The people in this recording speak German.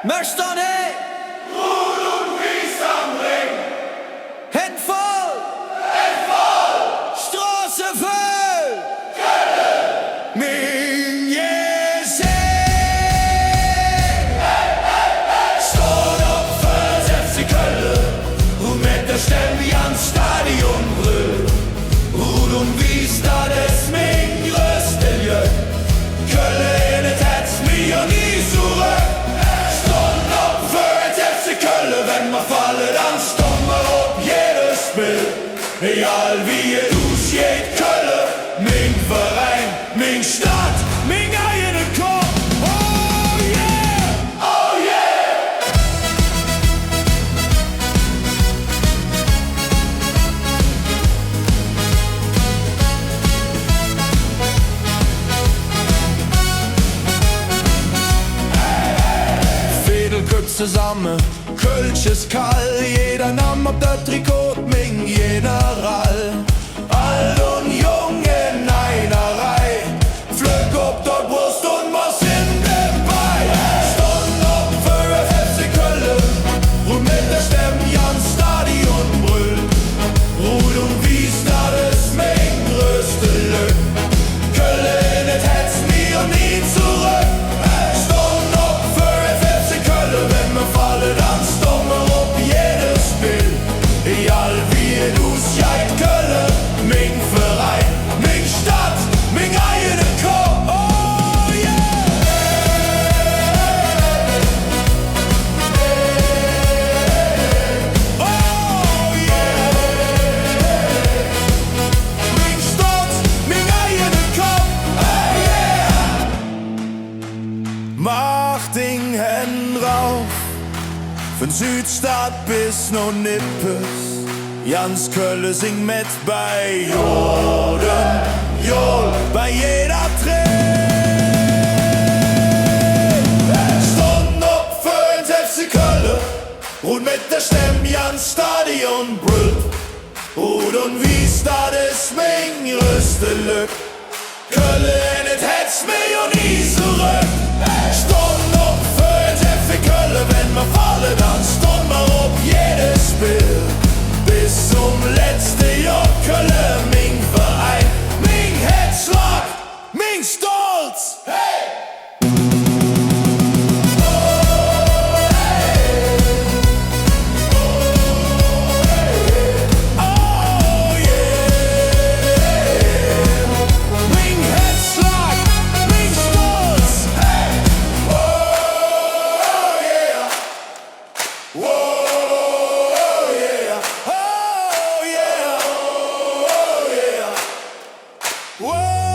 Möchtest du nicht? Rud und Wies am Ring. Hände voll, Straße voll, min Jesu. Stort op für FC Köln und mit der Stimme ans Stadion brüllt. Rud und Wies, das ist mein größte Glück. Köln, das hat's mir nie zurück. Stort op für FC Köln, wenn wir fallen, dann stehen wir auf jedes Bild. Egal wie es ausgeht, Köln, mein Verein, mein Stadt, Min eigene Kopf, oh yeah! oh yeah! Fädel guckt zusammen, Kölsch ist kall, jeder Name auf der Trikot, min General. Alt und jung in einer Reihe, Flöck ob der Brust und was in dabei. Stunden ob für FC Köln und mit der Stimme ans Stadion brüllt. Rud und Wies, das ist mein größte Glück. Köln, das hätt's mir nie zurück. Stunden ob für FC Köln, wenn wir fallen, dann stehen wir auf jedes Bild. Egal wie es aussieht, Köln, mein Verein, mein Stadt, mein eigene Kopf, oh yeah! Oh yeah! Mein Stadt, mein eigene Kopf, oh yeah! Mach den Händen rauf, von Südstadt bis no Nippes. Jans Kölle sing mit bei Jordan, Jol, bei jeder Träne. Stunden op für den FC Köln und mit der Stimme ans Stadion brüllt. Rud und Wies, das ist mein größte Glück. Köln, das hätt's mir nie zurück. Stunden op für den FC Köln, wenn wir fallen, dann stehen wir auf jedes Bild. Bis zum letzten Jahr Köln, mein Verein, mein Herzschlag, Min Stolz! hey! Oh yeah! Min Herzschlag, min Stolz! Oh yeah! Oh yeah! Oh yeah! Whoa!